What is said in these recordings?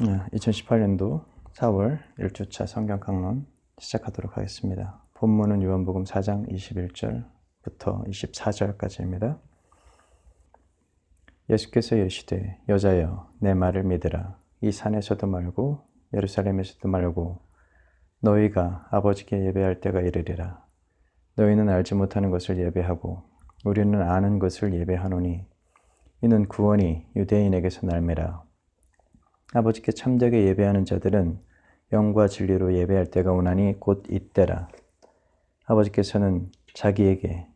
2018년도 4월 1주차 성경 강론 시작하도록 하겠습니다. 본문은 요한복음 4장 21절부터 24절까지입니다. 예수께서 이르시되 여자여 내 말을 믿으라. 이 산에서도 말고 예루살렘에서도 말고 너희가 아버지께 예배할 때가 이르리라. 너희는 알지 못하는 것을 예배하고 우리는 아는 것을 예배하노니 이는 구원이 유대인에게서 날매라. 아버지께 참되게 예배하는 자들은 영과 진리로 예배할 때가 오나니 곧 이때라. 아버지께서는 자기에게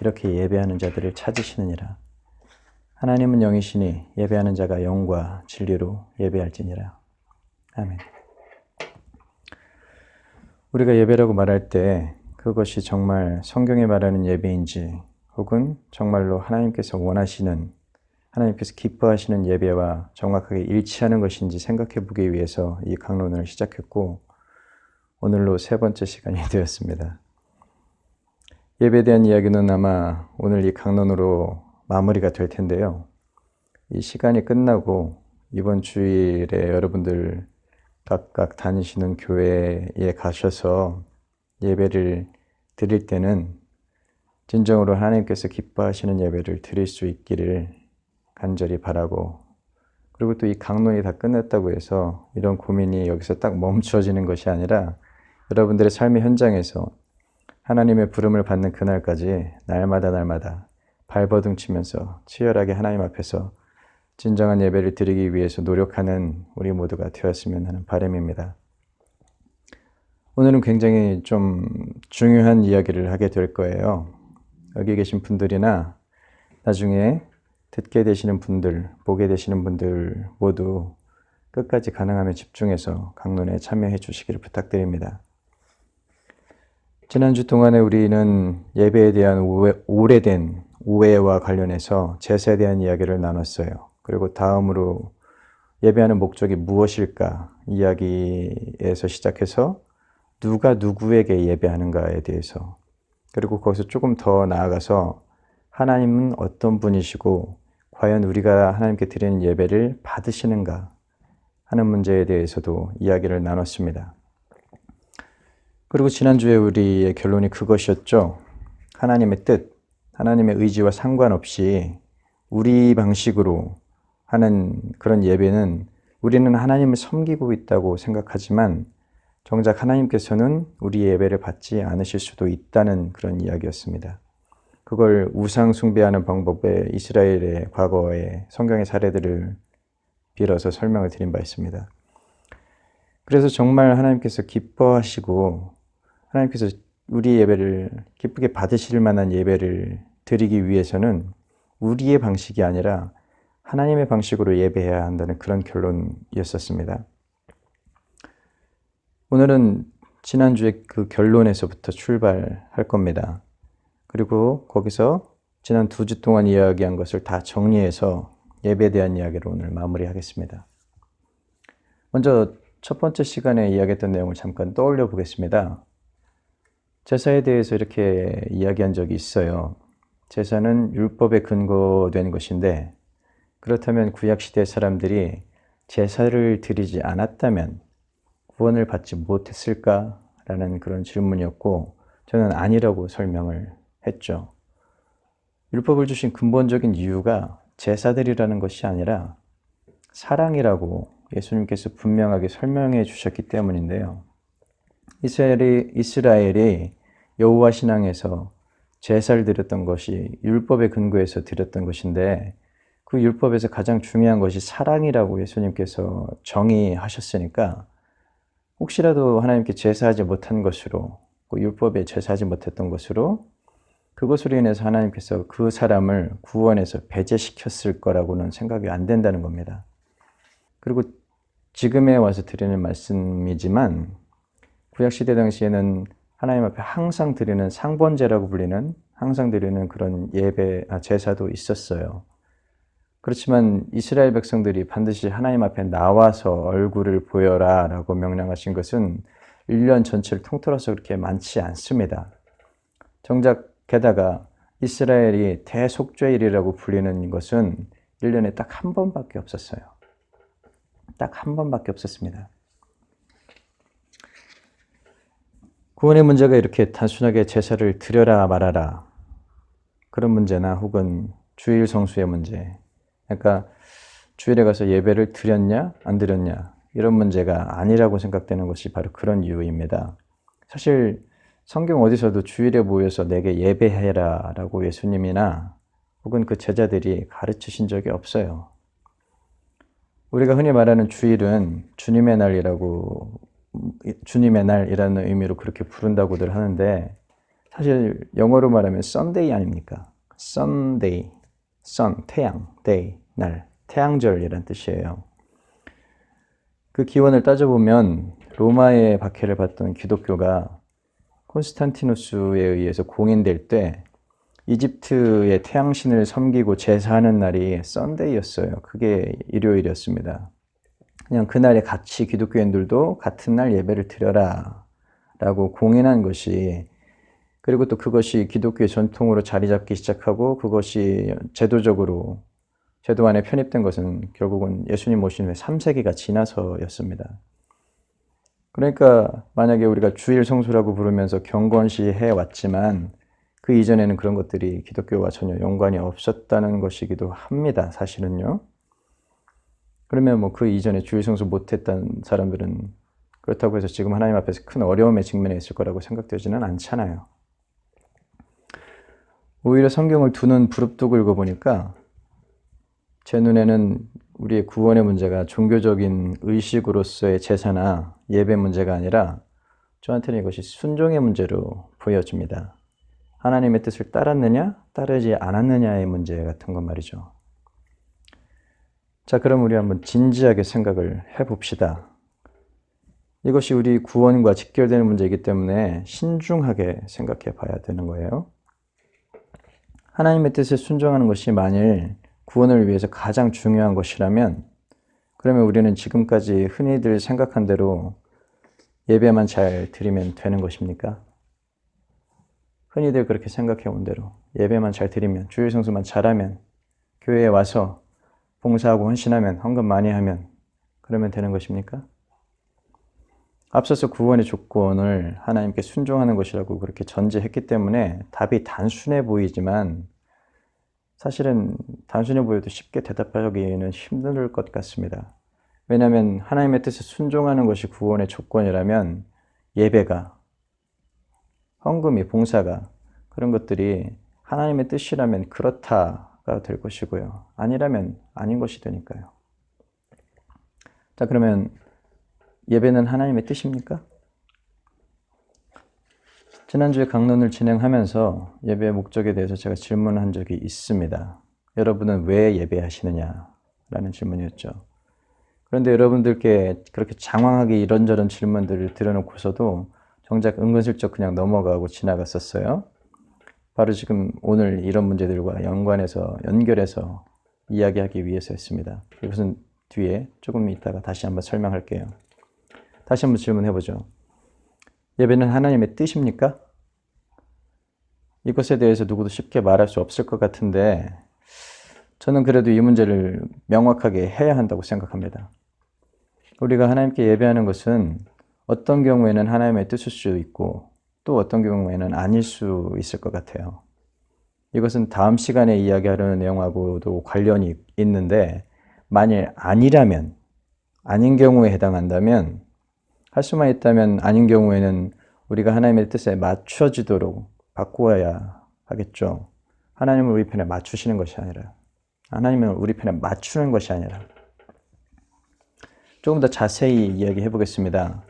이렇게 예배하는 자들을 찾으시느니라. 하나님은 영이시니 예배하는 자가 영과 진리로 예배할지니라. 아멘. 우리가 예배라고 말할 때 그것이 정말 성경에 말하는 예배인지 혹은 정말로 하나님께서 원하시는, 하나님께서 기뻐하시는 예배와 정확하게 일치하는 것인지 생각해 보기 위해서 이 강론을 시작했고 오늘로 세 번째 시간이 되었습니다. 예배에 대한 이야기는 아마 오늘 이 강론으로 마무리가 될 텐데요. 이 시간이 끝나고 이번 주일에 여러분들 각각 다니시는 교회에 가셔서 예배를 드릴 때는 진정으로 하나님께서 기뻐하시는 예배를 드릴 수 있기를 간절히 바라고, 그리고 또 이 강론이 다 끝났다고 해서 이런 고민이 여기서 딱 멈춰지는 것이 아니라 여러분들의 삶의 현장에서 하나님의 부름을 받는 그날까지 날마다 발버둥 치면서 치열하게 하나님 앞에서 진정한 예배를 드리기 위해서 노력하는 우리 모두가 되었으면 하는 바람입니다. 오늘은 굉장히 좀 중요한 이야기를 하게 될 거예요. 여기 계신 분들이나 나중에 듣게 되시는 분들, 보게 되시는 분들 모두 끝까지 가능하면 집중해서 강론에 참여해 주시기를 부탁드립니다. 지난주 동안에 우리는 예배에 대한 오래된 오해와 관련해서 제사에 대한 이야기를 나눴어요. 그리고 다음으로 예배하는 목적이 무엇일까 이야기에서 시작해서 누가 누구에게 예배하는가에 대해서, 그리고 거기서 조금 더 나아가서 하나님은 어떤 분이시고 과연 우리가 하나님께 드리는 예배를 받으시는가 하는 문제에 대해서도 이야기를 나눴습니다. 그리고 지난주에 우리의 결론이 그것이었죠. 하나님의 뜻, 하나님의 의지와 상관없이 우리 방식으로 하는 그런 예배는 우리는 하나님을 섬기고 있다고 생각하지만 정작 하나님께서는 우리 예배를 받지 않으실 수도 있다는 그런 이야기였습니다. 그걸 우상 숭배하는 방법에 이스라엘의 과거의 성경의 사례들을 빌어서 설명을 드린 바 있습니다. 그래서 정말 하나님께서 기뻐하시고 하나님께서 우리 예배를 기쁘게 받으실 만한 예배를 드리기 위해서는 우리의 방식이 아니라 하나님의 방식으로 예배해야 한다는 그런 결론이었었습니다. 오늘은 지난주에 그 결론에서부터 출발할 겁니다. 그리고 거기서 지난 2주 동안 이야기한 것을 다 정리해서 예배에 대한 이야기를 오늘 마무리하겠습니다. 먼저 첫 번째 시간에 이야기했던 내용을 잠깐 떠올려 보겠습니다. 제사에 대해서 이렇게 이야기한 적이 있어요. 제사는 율법에 근거된 것인데 그렇다면 구약시대 사람들이 제사를 드리지 않았다면 구원을 받지 못했을까라는 그런 질문이었고 저는 아니라고 설명을 했죠. 율법을 주신 근본적인 이유가 제사들이라는 것이 아니라 사랑이라고 예수님께서 분명하게 설명해 주셨기 때문인데요. 이스라엘이 여호와 신앙에서 제사를 드렸던 것이 율법의 근거에서 드렸던 것인데 그 율법에서 가장 중요한 것이 사랑이라고 예수님께서 정의하셨으니까 혹시라도 하나님께 제사하지 못한 것으로, 그 율법에 제사하지 못했던 것으로 그것으로 인해서 하나님께서 그 사람을 구원해서 배제시켰을 거라고는 생각이 안 된다는 겁니다. 그리고 지금에 와서 드리는 말씀이지만 구약시대 당시에는 하나님 앞에 항상 드리는 상번제라고 불리는 항상 드리는 그런 제사도 있었어요. 그렇지만 이스라엘 백성들이 반드시 하나님 앞에 나와서 얼굴을 보여라 라고 명령하신 것은 1년 전체를 통틀어서 그렇게 많지 않습니다. 정작 게다가 이스라엘이 대속죄일이라고 불리는 것은 1년에 딱 한 번밖에 없었어요. 딱 한 번밖에 없었습니다. 구원의 문제가 이렇게 단순하게 제사를 드려라 말아라 그런 문제나 혹은 주일 성수의 문제, 그러니까 주일에 가서 예배를 드렸냐 안 드렸냐 이런 문제가 아니라고 생각되는 것이 바로 그런 이유입니다. 사실 성경 어디서도 주일에 모여서 내게 예배해라 라고 예수님이나 혹은 그 제자들이 가르치신 적이 없어요. 우리가 흔히 말하는 주일은 주님의 날이라는 의미로 그렇게 부른다고들 하는데 사실 영어로 말하면 Sunday 아닙니까? Sunday, sun, 태양, day, 날, 태양절이란 뜻이에요. 그 기원을 따져보면 로마의 박해를 받던 기독교가 콘스탄티누스에 의해서 공인될 때 이집트의 태양신을 섬기고 제사하는 날이 썬데이였어요. 그게 일요일이었습니다. 그냥 그날에 같이 기독교인들도 같은 날 예배를 드려라 라고 공인한 것이, 그리고 또 그것이 기독교의 전통으로 자리 잡기 시작하고 그것이 제도 안에 편입된 것은 결국은 예수님 오신 후에 3세기가 지나서였습니다. 그러니까 만약에 우리가 주일 성수라고 부르면서 경건시 해왔지만 그 이전에는 그런 것들이 기독교와 전혀 연관이 없었다는 것이기도 합니다. 사실은요. 그러면 뭐 그 이전에 주일 성수 못했던 사람들은 그렇다고 해서 지금 하나님 앞에서 큰 어려움에 직면해 있을 거라고 생각되지는 않잖아요. 오히려 성경을 두 눈 부릅뜨고 읽어보니까 제 눈에는 우리의 구원의 문제가 종교적인 의식으로서의 제사나 예배 문제가 아니라 저한테는 이것이 순종의 문제로 보여집니다. 하나님의 뜻을 따랐느냐, 따르지 않았느냐의 문제 같은 건 말이죠. 자, 그럼 우리 한번 진지하게 생각을 해봅시다. 이것이 우리 구원과 직결되는 문제이기 때문에 신중하게 생각해 봐야 되는 거예요. 하나님의 뜻에 순종하는 것이 만일 구원을 위해서 가장 중요한 것이라면 그러면 우리는 지금까지 흔히들 생각한 대로 예배만 잘 드리면 되는 것입니까? 흔히들 그렇게 생각해 온 대로 예배만 잘 드리면, 주일 성수만 잘하면, 교회에 와서 봉사하고 헌신하면, 헌금 많이 하면 그러면 되는 것입니까? 앞서서 구원의 조건을 하나님께 순종하는 것이라고 그렇게 전제했기 때문에 답이 단순해 보이지만 사실은 단순해 보여도 쉽게 대답하기는 힘들 것 같습니다. 왜냐하면 하나님의 뜻에 순종하는 것이 구원의 조건이라면 예배가, 헌금이, 봉사가 그런 것들이 하나님의 뜻이라면 그렇다가 될 것이고요. 아니라면 아닌 것이 되니까요. 자, 그러면 예배는 하나님의 뜻입니까? 지난주에 강론을 진행하면서 예배의 목적에 대해서 제가 질문한 적이 있습니다. 여러분은 왜 예배하시느냐? 라는 질문이었죠. 그런데 여러분들께 그렇게 장황하게 이런저런 질문들을 드려놓고서도 정작 은근슬쩍 그냥 넘어가고 지나갔었어요. 바로 지금 오늘 이런 문제들과 연결해서 이야기하기 위해서였습니다. 이것은 뒤에 조금 이따가 다시 한번 설명할게요. 다시 한번 질문해보죠. 예배는 하나님의 뜻입니까? 이것에 대해서 누구도 쉽게 말할 수 없을 것 같은데 저는 그래도 이 문제를 명확하게 해야 한다고 생각합니다. 우리가 하나님께 예배하는 것은 어떤 경우에는 하나님의 뜻일 수 있고 또 어떤 경우에는 아닐 수 있을 것 같아요. 이것은 다음 시간에 이야기하려는 내용하고도 관련이 있는데 만일 아니라면, 아닌 경우에 해당한다면, 할 수만 있다면 아닌 경우에는 우리가 하나님의 뜻에 맞춰지도록 바꾸어야 하겠죠. 하나님을 우리 편에 맞추시는 것이 아니라, 하나님을 우리 편에 맞추는 것이 아니라. 조금 더 자세히 이야기해 보겠습니다.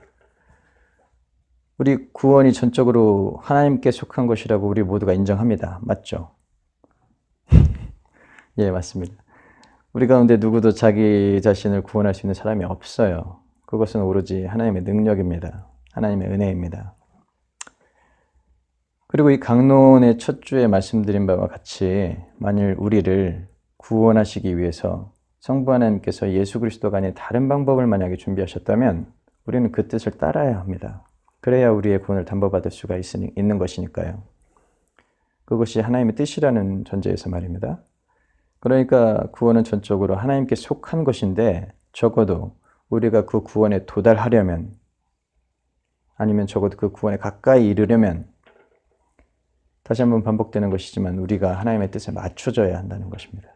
우리 구원이 전적으로 하나님께 속한 것이라고 우리 모두가 인정합니다. 맞죠? 예, 맞습니다. 우리 가운데 누구도 자기 자신을 구원할 수 있는 사람이 없어요. 그것은 오로지 하나님의 능력입니다. 하나님의 은혜입니다. 그리고 이 강론의 첫 주에 말씀드린 바와 같이 만일 우리를 구원하시기 위해서 성부 하나님께서 예수 그리스도가 아닌 다른 방법을 만약에 준비하셨다면 우리는 그 뜻을 따라야 합니다. 그래야 우리의 구원을 담보받을 수가 있는 것이니까요. 그것이 하나님의 뜻이라는 전제에서 말입니다. 그러니까 구원은 전적으로 하나님께 속한 것인데 적어도 우리가 그 구원에 도달하려면, 아니면 적어도 그 구원에 가까이 이르려면, 다시 한번 반복되는 것이지만 우리가 하나님의 뜻에 맞춰져야 한다는 것입니다.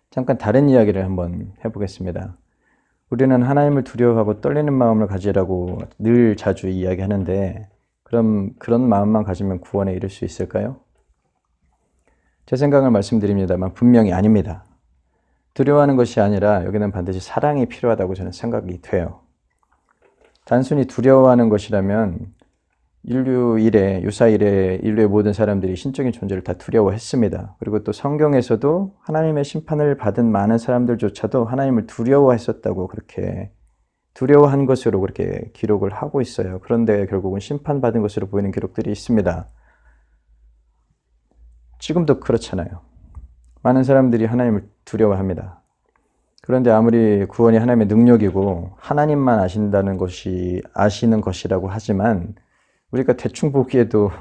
잠깐 다른 이야기를 한번 해보겠습니다. 우리는 하나님을 두려워하고 떨리는 마음을 가지라고 늘 자주 이야기하는데, 그럼 그런 마음만 가지면 구원에 이를 수 있을까요? 제 생각을 말씀드립니다만 분명히 아닙니다. 두려워하는 것이 아니라 여기는 반드시 사랑이 필요하다고 저는 생각이 돼요. 단순히 두려워하는 것이라면 유사 이래 인류의 모든 사람들이 신적인 존재를 다 두려워했습니다. 그리고 또 성경에서도 하나님의 심판을 받은 많은 사람들조차도 하나님을 두려워했었다고, 그렇게 두려워한 것으로 그렇게 기록을 하고 있어요. 그런데 결국은 심판받은 것으로 보이는 기록들이 있습니다. 지금도 그렇잖아요. 많은 사람들이 하나님을 두려워합니다. 그런데 아무리 구원이 하나님의 능력이고 하나님만 아시는 것이라고 하지만, 우리가 대충 보기에도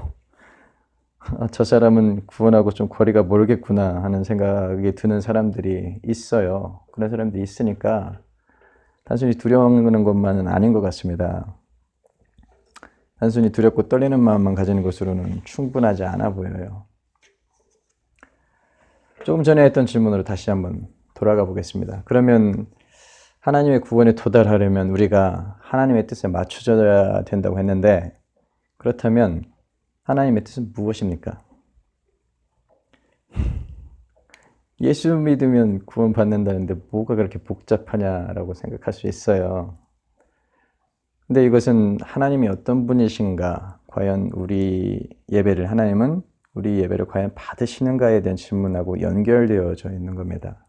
저 사람은 구원하고 좀 거리가 멀겠구나 하는 생각이 드는 사람들이 있어요. 그런 사람들이 있으니까 단순히 두려워하는 것만은 아닌 것 같습니다. 단순히 두렵고 떨리는 마음만 가지는 것으로는 충분하지 않아 보여요. 조금 전에 했던 질문으로 다시 한번 돌아가 보겠습니다. 그러면 하나님의 구원에 도달하려면 우리가 하나님의 뜻에 맞춰져야 된다고 했는데, 그렇다면 하나님의 뜻은 무엇입니까? 예수 믿으면 구원받는다는데 뭐가 그렇게 복잡하냐라고 생각할 수 있어요. 근데 이것은 하나님이 어떤 분이신가, 과연 하나님은 우리 예배를 과연 받으시는가에 대한 질문하고 연결되어져 있는 겁니다.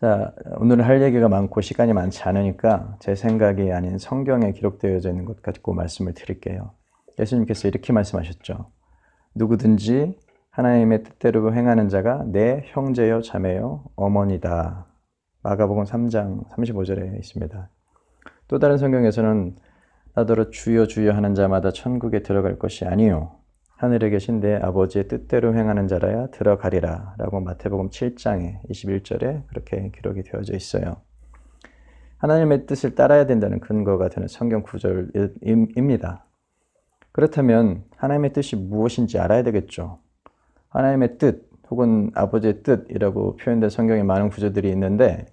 자, 오늘은 할 얘기가 많고 시간이 많지 않으니까 제 생각이 아닌 성경에 기록되어져 있는 것 가지고 말씀을 드릴게요. 예수님께서 이렇게 말씀하셨죠. 누구든지 하나님의 뜻대로 행하는 자가 내 형제요 자매요 어머니다. 마가복음 3장 35절에 있습니다. 또 다른 성경에서는 나더러 주여 주여 하는 자마다 천국에 들어갈 것이 아니요 하늘에 계신 내 아버지의 뜻대로 행하는 자라야 들어가리라 라고 마태복음 7장에 21절에 그렇게 기록이 되어져 있어요. 하나님의 뜻을 따라야 된다는 근거가 되는 성경 구절입니다. 그렇다면 하나님의 뜻이 무엇인지 알아야 되겠죠. 하나님의 뜻 혹은 아버지의 뜻이라고 표현된 성경에 많은 구절들이 있는데,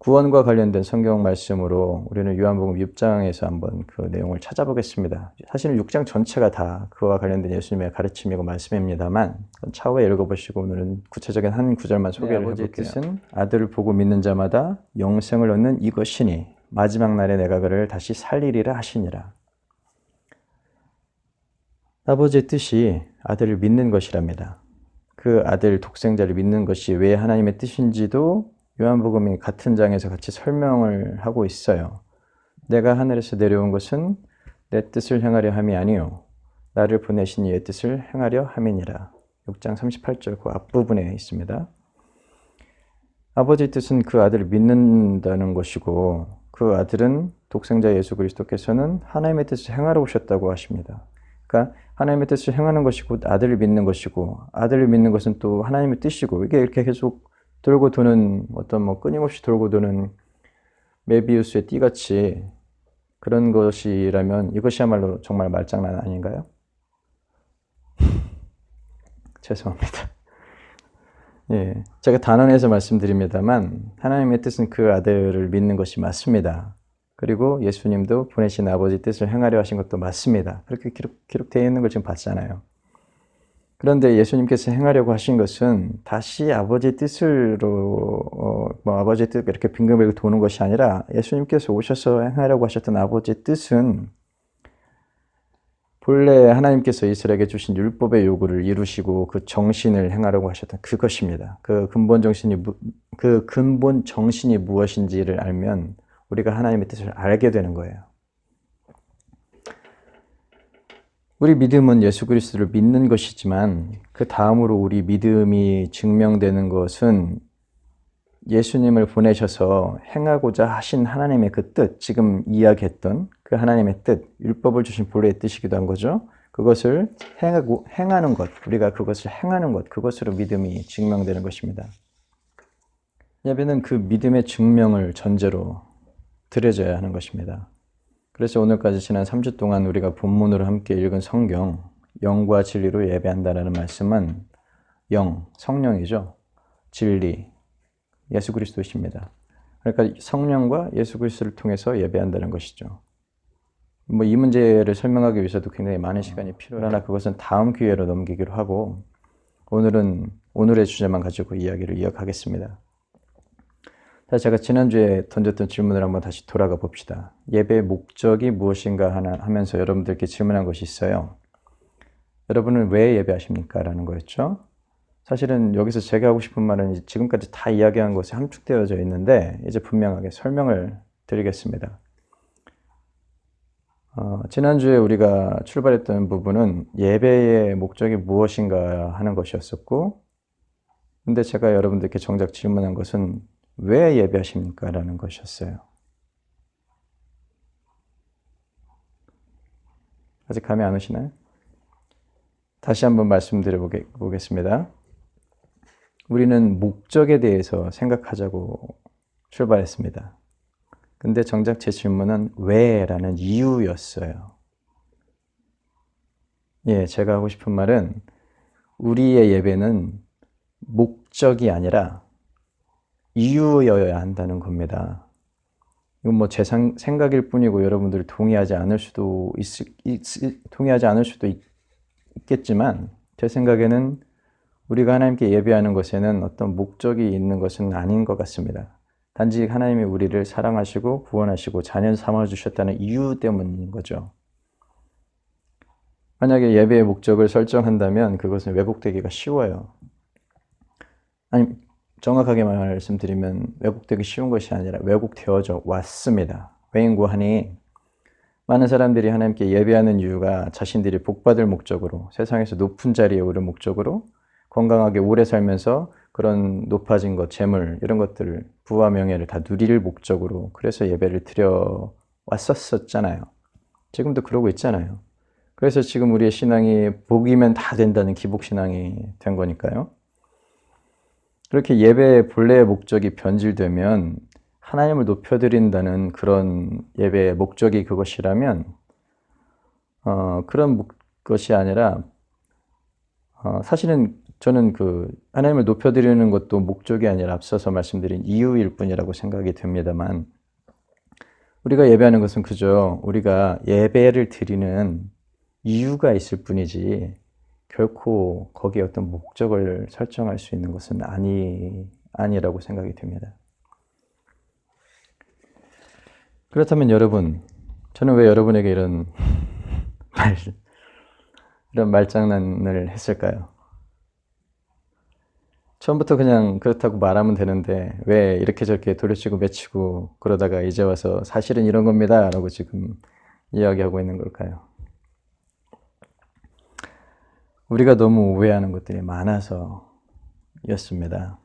구원과 관련된 성경 말씀으로 우리는 요한복음 6장에서 한번 그 내용을 찾아보겠습니다. 사실은 6장 전체가 다 그와 관련된 예수님의 가르침이고 말씀입니다만, 차후에 읽어보시고 오늘은 구체적인 한 구절만 소개를 해볼게요. 뜻은 아들을 보고 믿는 자마다 영생을 얻는 이것이니 마지막 날에 내가 그를 다시 살리리라 하시니라. 아버지의 뜻이 아들을 믿는 것이랍니다. 그 아들 독생자를 믿는 것이 왜 하나님의 뜻인지도 요한복음이 같은 장에서 같이 설명을 하고 있어요. 내가 하늘에서 내려온 것은 내 뜻을 행하려 함이 아니요 나를 보내신 이의 뜻을 행하려 함이니라. 6장 38절 그 앞부분에 있습니다. 아버지의 뜻은 그 아들을 믿는다는 것이고, 그 아들은 독생자 예수 그리스도께서는 하나님의 뜻을 행하러 오셨다고 하십니다. 그러니까 하나님의 뜻을 행하는 것이고 아들을 믿는 것이고, 아들을 믿는 것은 또 하나님의 뜻이고, 이게 이렇게 계속 돌고 도는 끊임없이 돌고 도는 메비우스의 띠같이 그런 것이라면 이것이야말로 정말 말장난 아닌가요? 죄송합니다. 예, 제가 단언해서 말씀드립니다만 하나님의 뜻은 그 아들을 믿는 것이 맞습니다. 그리고 예수님도 보내신 아버지 뜻을 행하려 하신 것도 맞습니다. 그렇게 기록되어 있는 걸 지금 봤잖아요. 그런데 예수님께서 행하려고 하신 것은 다시 아버지의 뜻으로 아버지의 뜻 이렇게 빙글빙글 도는 것이 아니라, 예수님께서 오셔서 행하려고 하셨던 아버지의 뜻은 본래 하나님께서 이스라엘에게 주신 율법의 요구를 이루시고 그 정신을 행하려고 하셨던 그것입니다. 그 근본 정신이 무엇인지를 알면 우리가 하나님의 뜻을 알게 되는 거예요. 우리 믿음은 예수 그리스도를 믿는 것이지만, 그 다음으로 우리 믿음이 증명되는 것은 예수님을 보내셔서 행하고자 하신 하나님의 그 뜻, 지금 이야기했던 그 하나님의 뜻, 율법을 주신 본래의 뜻이기도 한 거죠. 그것을 행하는 것, 우리가 그것을 행하는 것, 그것으로 믿음이 증명되는 것입니다. 예배는 그 믿음의 증명을 전제로 드려져야 하는 것입니다. 그래서 오늘까지 지난 3주 동안 우리가 본문으로 함께 읽은 성경, 영과 진리로 예배한다는 말씀은 영, 성령이죠. 진리, 예수 그리스도십니다. 그러니까 성령과 예수 그리스도를 통해서 예배한다는 것이죠. 이 문제를 설명하기 위해서도 굉장히 많은 시간이 필요해요. 그러나 그것은 다음 기회로 넘기기로 하고 오늘은 오늘의 주제만 가지고 이야기를 이어가겠습니다. 제가 지난주에 던졌던 질문을 한번 다시 돌아가 봅시다. 예배의 목적이 무엇인가 하면서 여러분들께 질문한 것이 있어요. 여러분은 왜 예배하십니까? 라는 거였죠. 사실은 여기서 제가 하고 싶은 말은 지금까지 다 이야기한 것이 함축되어져 있는데 이제 분명하게 설명을 드리겠습니다. 지난주에 우리가 출발했던 부분은 예배의 목적이 무엇인가 하는 것이었었고, 근데 제가 여러분들께 정작 질문한 것은 왜 예배하십니까? 라는 것이었어요. 아직 감이 안 오시나요? 다시 한번 말씀드려 보겠습니다. 우리는 목적에 대해서 생각하자고 출발했습니다. 근데 정작 제 질문은 왜? 라는 이유였어요. 제가 하고 싶은 말은 우리의 예배는 목적이 아니라 이유여야 한다는 겁니다. 이건 제 생각일 뿐이고 여러분들이 동의하지 않을 수도 있겠지만 제 생각에는 우리가 하나님께 예배하는 것에는 어떤 목적이 있는 것은 아닌 것 같습니다. 단지 하나님이 우리를 사랑하시고 구원하시고 자녀 삼아주셨다는 이유 때문인 거죠. 만약에 예배의 목적을 설정한다면 그것은 왜곡되기가 쉬워요. 아니, 정확하게 말씀드리면 왜곡되기 쉬운 것이 아니라 왜곡되어져 왔습니다. 왜인고 하니 많은 사람들이 하나님께 예배하는 이유가 자신들이 복받을 목적으로, 세상에서 높은 자리에 오를 목적으로, 건강하게 오래 살면서 그런 높아진 것, 재물 이런 것들을, 부와 명예를 다 누릴 목적으로 그래서 예배를 드려 왔었잖아요. 지금도 그러고 있잖아요. 그래서 지금 우리의 신앙이 복이면 다 된다는 기복신앙이 된 거니까요. 그렇게 예배의 본래의 목적이 변질되면 하나님을 높여드린다는 그런 예배의 목적이 그것이라면 그런 것이 아니라 사실은 저는 하나님을 높여드리는 것도 목적이 아니라 앞서서 말씀드린 이유일 뿐이라고 생각이 됩니다만 우리가 예배하는 것은 그저 우리가 예배를 드리는 이유가 있을 뿐이지 결코 거기에 어떤 목적을 설정할 수 있는 것은 아니라고 생각이 됩니다. 그렇다면 여러분, 저는 왜 여러분에게 이런 말장난을 했을까요? 처음부터 그냥 그렇다고 말하면 되는데 왜 이렇게 저렇게 도려치고 맺히고 그러다가 이제 와서 사실은 이런 겁니다 라고 지금 이야기하고 있는 걸까요? 우리가 너무 오해하는 것들이 많아서였습니다.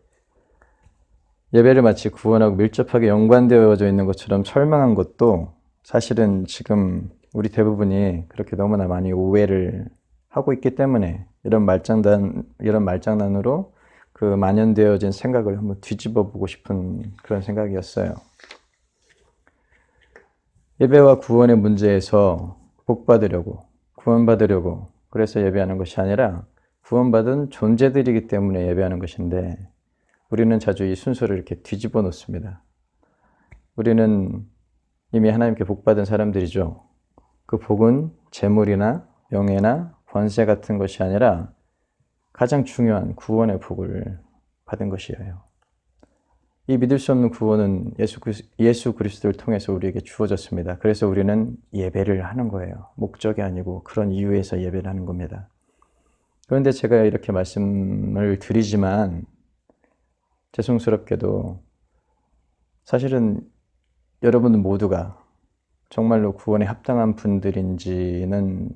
예배를 마치 구원하고 밀접하게 연관되어져 있는 것처럼 설명한 것도 사실은 지금 우리 대부분이 그렇게 너무나 많이 오해를 하고 있기 때문에 이런 말장난으로 그 만연되어진 생각을 한번 뒤집어 보고 싶은 그런 생각이었어요. 예배와 구원의 문제에서 복받으려고, 구원받으려고 그래서 예배하는 것이 아니라 구원받은 존재들이기 때문에 예배하는 것인데 우리는 자주 이 순서를 이렇게 뒤집어 놓습니다. 우리는 이미 하나님께 복받은 사람들이죠. 그 복은 재물이나 명예나 권세 같은 것이 아니라 가장 중요한 구원의 복을 받은 것이에요. 이 믿을 수 없는 구원은 예수 그리스도를 통해서 우리에게 주어졌습니다. 그래서 우리는 예배를 하는 거예요. 목적이 아니고 그런 이유에서 예배를 하는 겁니다. 그런데 제가 이렇게 말씀을 드리지만 죄송스럽게도 사실은 여러분 모두가 정말로 구원에 합당한 분들인지는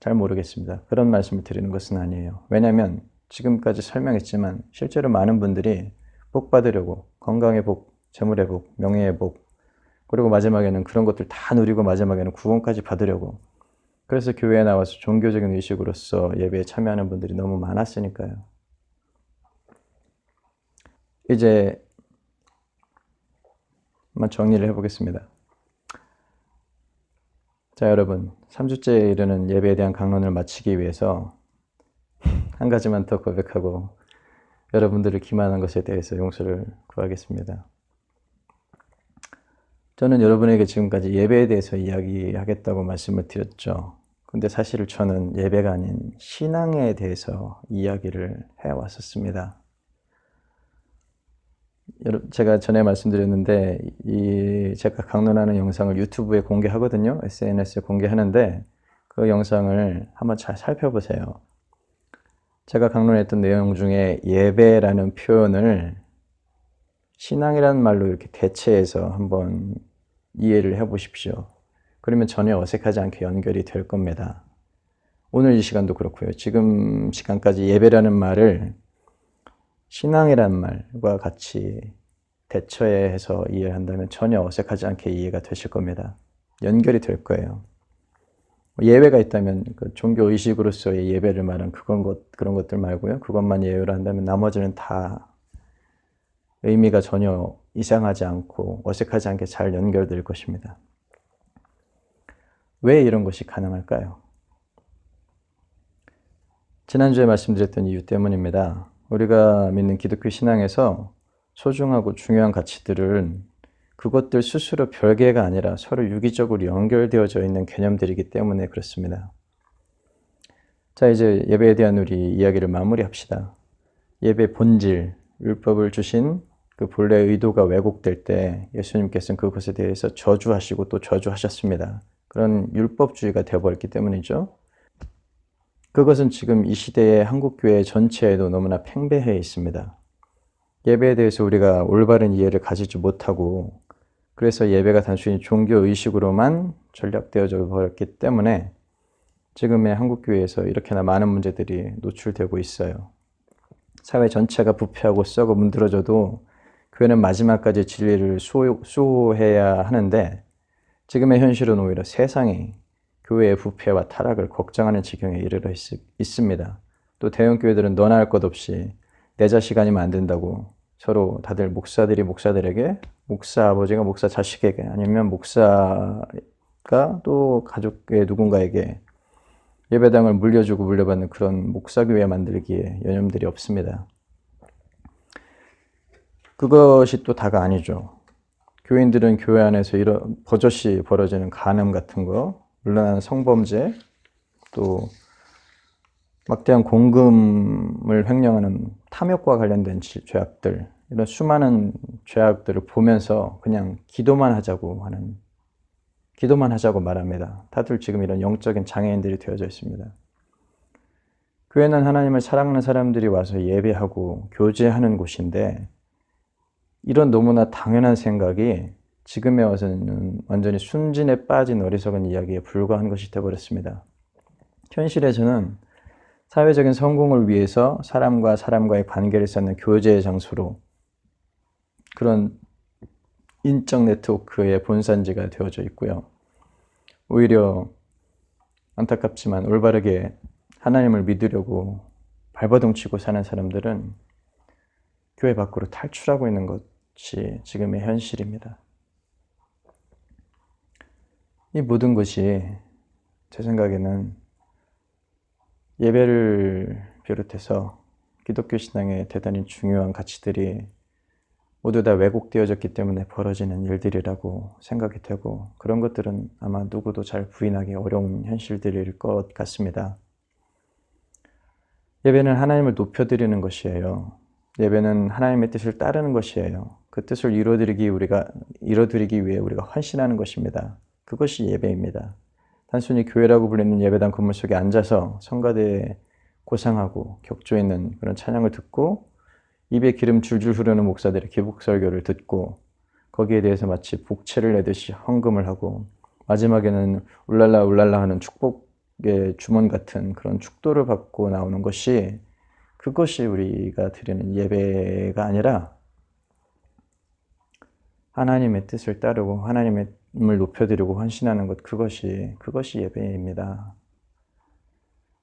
잘 모르겠습니다. 그런 말씀을 드리는 것은 아니에요. 왜냐하면 지금까지 설명했지만 실제로 많은 분들이 복 받으려고 건강의 복, 재물의 복, 명예의 복 그리고 마지막에는 그런 것들 다 누리고 마지막에는 구원까지 받으려고 그래서 교회에 나와서 종교적인 의식으로서 예배에 참여하는 분들이 너무 많았으니까요. 이제 한번 정리를 해보겠습니다. 자, 여러분, 3주째에 이르는 예배에 대한 강론을 마치기 위해서 한 가지만 더 고백하고 여러분들을 기만한 것에 대해서 용서를 구하겠습니다. 저는 여러분에게 지금까지 예배에 대해서 이야기하겠다고 말씀을 드렸죠. 근데 사실 저는 예배가 아닌 신앙에 대해서 이야기를 해왔었습니다. 제가 전에 말씀드렸는데 제가 강론하는 영상을 유튜브에 공개하거든요. SNS에 공개하는데 그 영상을 한번 잘 살펴보세요. 제가 강론했던 내용 중에 예배라는 표현을 신앙이라는 말로 이렇게 대체해서 한번 이해를 해보십시오. 그러면 전혀 어색하지 않게 연결이 될 겁니다. 오늘 이 시간도 그렇고요. 지금 시간까지 예배라는 말을 신앙이라는 말과 같이 대처해서 이해를 한다면 전혀 어색하지 않게 이해가 되실 겁니다. 연결이 될 거예요. 예외가 있다면 그 종교 의식으로서의 예배를 말한 그런 것들 말고요. 그것만 예외로 한다면 나머지는 다 의미가 전혀 이상하지 않고 어색하지 않게 잘 연결될 것입니다. 왜 이런 것이 가능할까요? 지난주에 말씀드렸던 이유 때문입니다. 우리가 믿는 기독교 신앙에서 소중하고 중요한 가치들은 그것들 스스로 별개가 아니라 서로 유기적으로 연결되어져 있는 개념들이기 때문에 그렇습니다. 자, 이제 예배에 대한 우리 이야기를 마무리합시다. 예배 본질, 율법을 주신 그 본래의 의도가 왜곡될 때 예수님께서는 그것에 대해서 저주하시고 또 저주하셨습니다. 그런 율법주의가 되어버렸기 때문이죠. 그것은 지금 이 시대의 한국교회 전체에도 너무나 팽배해 있습니다. 예배에 대해서 우리가 올바른 이해를 가지지 못하고 그래서 예배가 단순히 종교의식으로만 전락되어져 버렸기 때문에 지금의 한국교회에서 이렇게나 많은 문제들이 노출되고 있어요. 사회 전체가 부패하고 썩어 문드러져도 교회는 마지막까지 진리를 수호해야 하는데 지금의 현실은 오히려 세상이 교회의 부패와 타락을 걱정하는 지경에 이르러 있습니다. 또 대형교회들은 너나 할 것 없이 내 자식 아니면 안 된다고 서로 다들 목사들이 목사들에게, 목사 아버지가 목사 자식에게, 아니면 목사가 또 가족의 누군가에게 예배당을 물려주고 물려받는 그런 목사교회 만들기에 여념들이 없습니다. 그것이 또 다가 아니죠. 교인들은 교회 안에서 이런 버젓이 벌어지는 간음 같은 거, 물러난 성범죄, 또 막대한 공금을 횡령하는 탐욕과 관련된 죄악들, 이런 수많은 죄악들을 보면서 그냥 기도만 하자고 말합니다. 다들 지금 이런 영적인 장애인들이 되어져 있습니다. 교회는 하나님을 사랑하는 사람들이 와서 예배하고 교제하는 곳인데 이런 너무나 당연한 생각이 지금에 와서는 완전히 순진에 빠진 어리석은 이야기에 불과한 것이 되어버렸습니다. 현실에서는 사회적인 성공을 위해서 사람과 사람과의 관계를 쌓는 교제의 장소로 그런 인적 네트워크의 본산지가 되어져 있고요. 오히려 안타깝지만 올바르게 하나님을 믿으려고 발버둥 치고 사는 사람들은 교회 밖으로 탈출하고 있는 것이 지금의 현실입니다. 이 모든 것이 제 생각에는 예배를 비롯해서 기독교 신앙의 대단히 중요한 가치들이 모두 다 왜곡되어졌기 때문에 벌어지는 일들이라고 생각이 되고 그런 것들은 아마 누구도 잘 부인하기 어려운 현실들일 것 같습니다. 예배는 하나님을 높여드리는 것이에요. 예배는 하나님의 뜻을 따르는 것이에요. 그 뜻을 이루어드리기 위해 우리가 헌신하는 것입니다. 그것이 예배입니다. 단순히 교회라고 불리는 예배당 건물 속에 앉아서 성가대에 고상하고 격조 있는 그런 찬양을 듣고 입에 기름 줄줄 흐르는 목사들의 기복설교를 듣고 거기에 대해서 마치 복채를 내듯이 헌금을 하고 마지막에는 울랄라 울랄라 하는 축복의 주문 같은 그런 축도를 받고 나오는 것이 그것이 우리가 드리는 예배가 아니라 하나님의 뜻을 따르고 하나님을 높여드리고 헌신하는 것 그것이 예배입니다.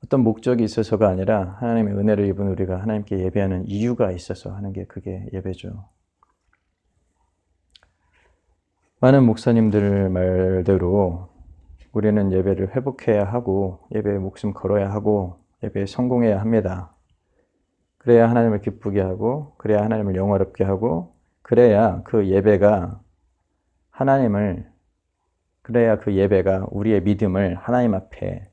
어떤 목적이 있어서가 아니라 하나님의 은혜를 입은 우리가 하나님께 예배하는 이유가 있어서 하는 게 그게 예배죠. 많은 목사님들 말대로 우리는 예배를 회복해야 하고 예배에 목숨 걸어야 하고 예배에 성공해야 합니다. 그래야 하나님을 기쁘게 하고 그래야 하나님을 영화롭게 하고 그래야 그 예배가 우리의 믿음을 하나님 앞에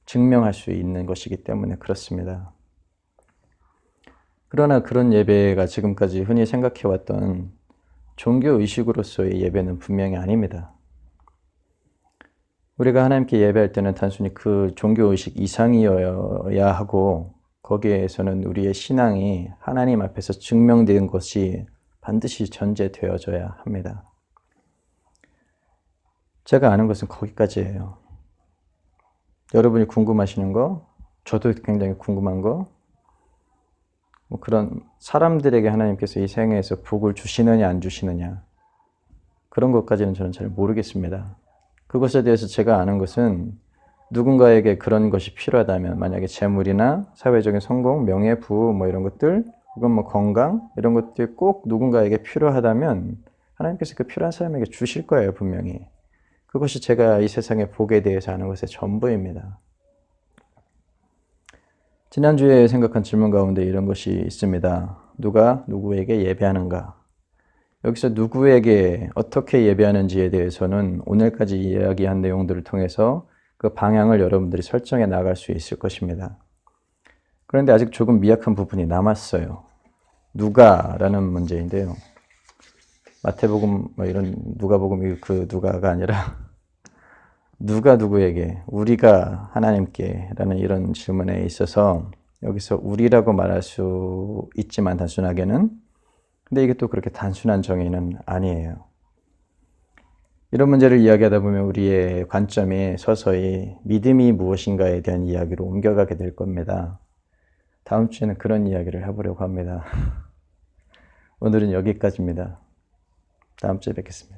증명할 수 있는 것이기 때문에 그렇습니다. 그러나 그런 예배가 지금까지 흔히 생각해왔던 종교의식으로서의 예배는 분명히 아닙니다. 우리가 하나님께 예배할 때는 단순히 그 종교의식 이상이어야 하고 거기에서는 우리의 신앙이 하나님 앞에서 증명된 것이 반드시 전제되어져야 합니다. 제가 아는 것은 거기까지예요. 여러분이 궁금하시는 거, 저도 굉장히 궁금한 거, 그런 사람들에게 하나님께서 이 생애에서 복을 주시느냐 안 주시느냐 그런 것까지는 저는 잘 모르겠습니다. 그것에 대해서 제가 아는 것은 누군가에게 그런 것이 필요하다면 만약에 재물이나 사회적인 성공, 명예, 부뭐 이런 것들 혹은 건강 이런 것들이 꼭 누군가에게 필요하다면 하나님께서 그 필요한 사람에게 주실 거예요, 분명히. 그것이 제가 이 세상의 복에 대해서 아는 것의 전부입니다. 지난주에 생각한 질문 가운데 이런 것이 있습니다. 누가 누구에게 예배하는가? 여기서 누구에게 어떻게 예배하는지에 대해서는 오늘까지 이야기한 내용들을 통해서 그 방향을 여러분들이 설정해 나갈 수 있을 것입니다. 그런데 아직 조금 미약한 부분이 남았어요. 누가라는 문제인데요. 마태복음 이런 누가복음 그 누가가 아니라 누가 누구에게, 우리가 하나님께 라는 이런 질문에 있어서 여기서 우리라고 말할 수 있지만 단순하게는 근데 이게 또 그렇게 단순한 정의는 아니에요. 이런 문제를 이야기하다 보면 우리의 관점이 서서히 믿음이 무엇인가에 대한 이야기로 옮겨가게 될 겁니다. 다음 주에는 그런 이야기를 해보려고 합니다. 오늘은 여기까지입니다. 다음 주에 뵙겠습니다.